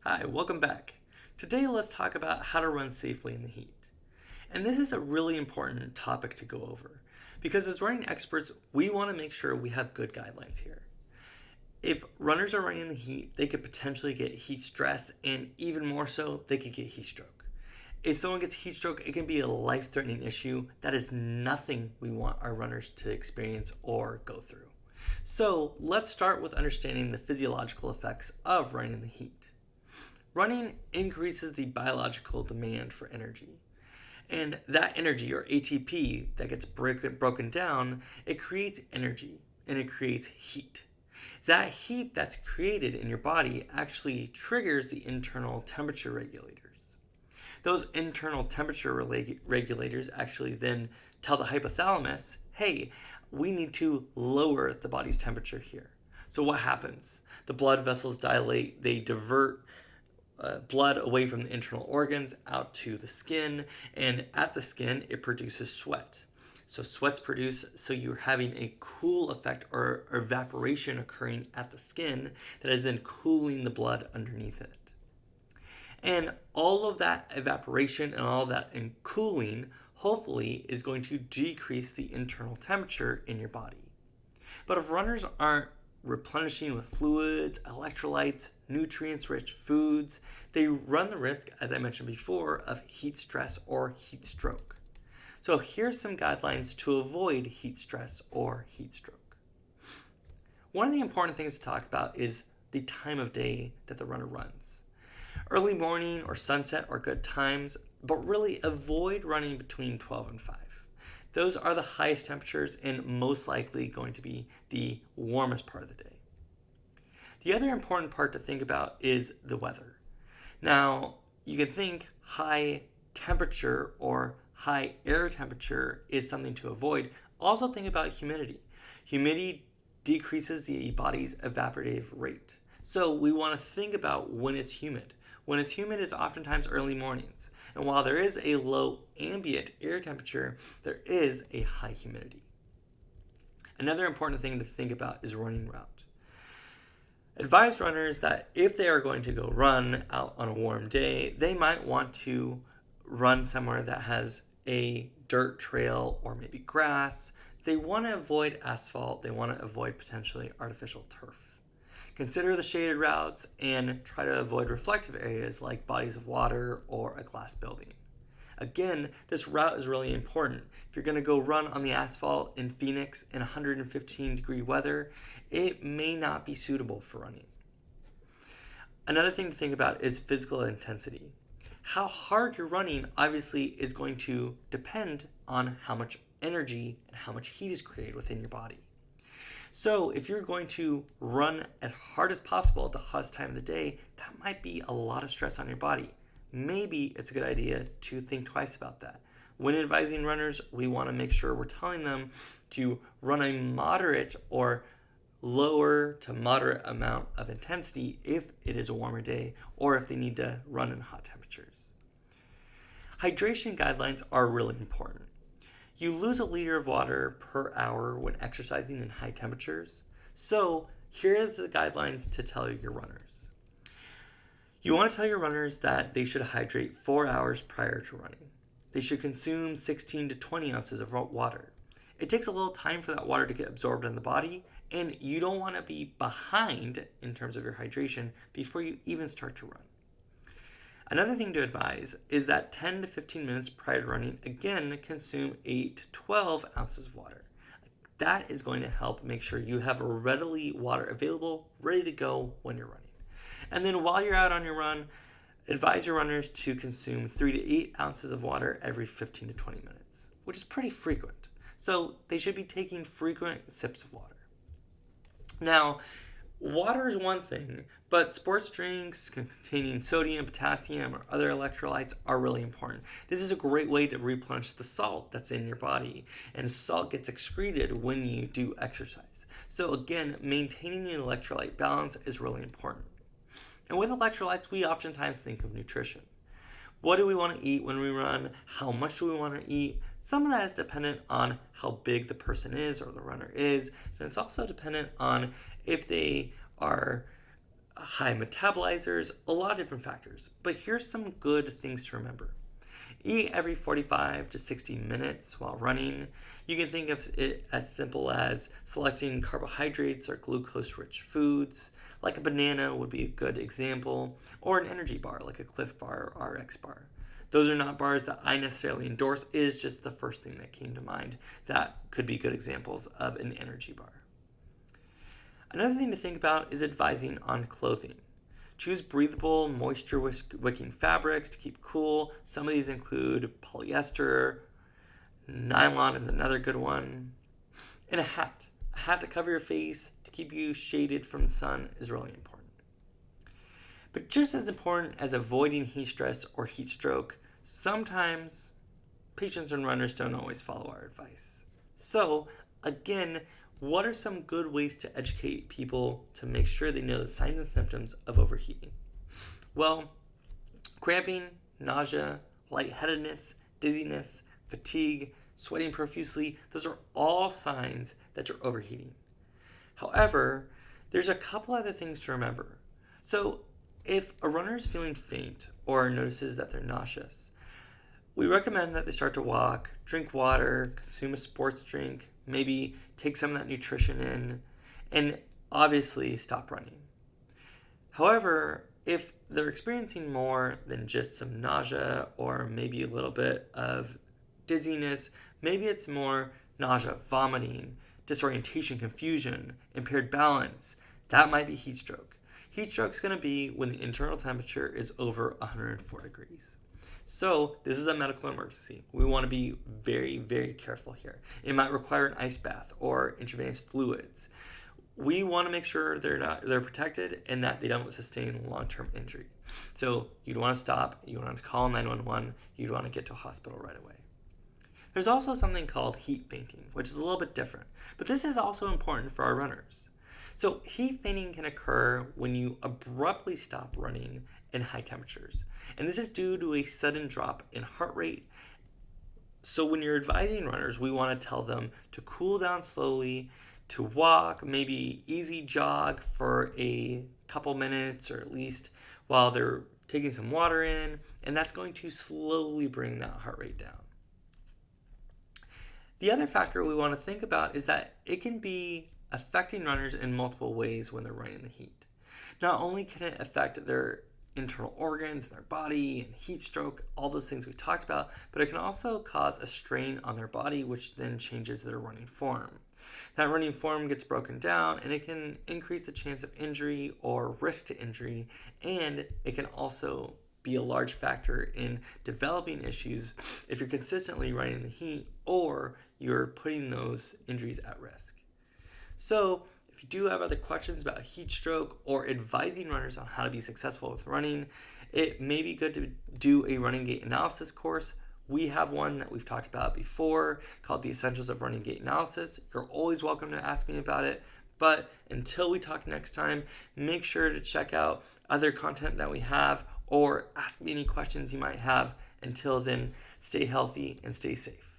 Hi, welcome back. Today let's talk about how to run safely in the heat. And this is a really important topic to go over because as running experts, we want to make sure we have good guidelines here. If runners are running in the heat, they could potentially get heat stress, and even more so, they could get heat stroke. If someone gets heat stroke, it can be a life-threatening issue. That is nothing we want our runners to experience or go through. So let's start with understanding the physiological effects of running in the heat. Running increases the biological demand for energy. And that energy, or ATP, that gets broken down, it creates energy and it creates heat. That heat that's created in your body actually triggers the internal temperature regulators. Those internal temperature regulators actually then tell the hypothalamus, hey, we need to lower the body's temperature here. So what happens? The blood vessels dilate, they divert blood away from the internal organs out to the skin, and at the skin it produces sweat. So sweat's produced, so you're having a cool effect or evaporation occurring at the skin that is then cooling the blood underneath it. And all of that evaporation and all that cooling hopefully is going to decrease the internal temperature in your body. But if runners aren't replenishing with fluids, electrolytes, nutrients-rich foods, they run the risk, as I mentioned before, of heat stress or heat stroke. So here's some guidelines to avoid heat stress or heat stroke. One of the important things to talk about is the time of day that the runner runs. Early morning or sunset are good times, but really avoid running between 12 and 5. Those are the highest temperatures and most likely going to be the warmest part of the day. The other important part to think about is the weather. Now, you can think high temperature or high air temperature is something to avoid. Also think about humidity. Humidity decreases the body's evaporative rate. So we want to think about when it's humid. When it's humid, it's oftentimes early mornings. And while there is a low ambient air temperature, there is a high humidity. Another important thing to think about is running route. Advise runners that if they are going to go run out on a warm day, they might want to run somewhere that has a dirt trail or maybe grass. They want to avoid asphalt. They want to avoid potentially artificial turf. Consider the shaded routes and try to avoid reflective areas like bodies of water or a glass building. Again, this route is really important. If you're going to go run on the asphalt in Phoenix in 115-degree weather, it may not be suitable for running. Another thing to think about is physical intensity. How hard you're running obviously is going to depend on how much energy and how much heat is created within your body. So if you're going to run as hard as possible at the hottest time of the day, that might be a lot of stress on your body. Maybe it's a good idea to think twice about that. When advising runners, we want to make sure we're telling them to run a moderate or lower to moderate amount of intensity if it is a warmer day or if they need to run in hot temperatures. Hydration guidelines are really important. You lose a liter of water per hour when exercising in high temperatures. So here's the guidelines to tell your runners. You want to tell your runners that they should hydrate 4 hours prior to running. They should consume 16 to 20 ounces of water. It takes a little time for that water to get absorbed in the body, and you don't want to be behind in terms of your hydration before you even start to run. Another thing to advise is that 10 to 15 minutes prior to running, again, consume 8 to 12 ounces of water. That is going to help make sure you have readily water available, ready to go when you're running. And then while you're out on your run, advise your runners to consume 3 to 8 ounces of water every 15 to 20 minutes, which is pretty frequent. So they should be taking frequent sips of water. Now, water is one thing, but sports drinks containing sodium, potassium, or other electrolytes are really important. This is a great way to replenish the salt that's in your body, and salt gets excreted when you do exercise. So again, maintaining an electrolyte balance is really important. And with electrolytes, we oftentimes think of nutrition. What do we want to eat when we run? How much do we want to eat? Some of that is dependent on how big the person is or the runner is. And it's also dependent on if they are high metabolizers, a lot of different factors. But here's some good things to remember. Eat every 45 to 60 minutes while running. You can think of it as simple as selecting carbohydrates or glucose-rich foods, like a banana would be a good example, or an energy bar like a Cliff Bar or RX Bar. Those are not bars that I necessarily endorse. It is just the first thing that came to mind that could be good examples of an energy bar. Another thing to think about is advising on clothing. Choose breathable, moisture-wicking fabrics to keep cool. Some of these include polyester, nylon is another good one, and a hat. A hat to cover your face to keep you shaded from the sun is really important. But just as important as avoiding heat stress or heat stroke, sometimes patients and runners don't always follow our advice. So, again, what are some good ways to educate people to make sure they know the signs and symptoms of overheating? Well, cramping, nausea, lightheadedness, dizziness, fatigue, sweating profusely, those are all signs that you're overheating. However, there's a couple other things to remember. So, if a runner is feeling faint or notices that they're nauseous, we recommend that they start to walk, drink water, consume a sports drink, maybe take some of that nutrition in, and obviously stop running. However, if they're experiencing more than just some nausea or maybe a little bit of dizziness, maybe it's more nausea, vomiting, disorientation, confusion, impaired balance, that might be heat stroke. Heat stroke is going to be when the internal temperature is over 104 degrees. So this is a medical emergency. We want to be very, very careful here. It might require an ice bath or intravenous fluids. We want to make sure they're protected and that they don't sustain long-term injury. So you'd want to stop. You want to call 911. You'd want to get to a hospital right away. There's also something called heat fainting, which is a little bit different. But this is also important for our runners. So heat fainting can occur when you abruptly stop running in high temperatures. And this is due to a sudden drop in heart rate. So when you're advising runners, we want to tell them to cool down slowly, to walk, maybe easy jog for a couple minutes or at least while they're taking some water in, and that's going to slowly bring that heart rate down. The other factor we want to think about is that it can be affecting runners in multiple ways when they're running in the heat. Not only can it affect their internal organs, their body, and heat stroke, all those things we talked about, but it can also cause a strain on their body, which then changes their running form. That running form gets broken down, and it can increase the chance of injury or risk to injury, and it can also be a large factor in developing issues if you're consistently running in the heat or you're putting those injuries at risk. So, if you do have other questions about heat stroke or advising runners on how to be successful with running, it may be good to do a running gait analysis course. We have one that we've talked about before called The Essentials of Running Gait Analysis. You're always welcome to ask me about it. But until we talk next time, make sure to check out other content that we have or ask me any questions you might have. Until then, stay healthy and stay safe.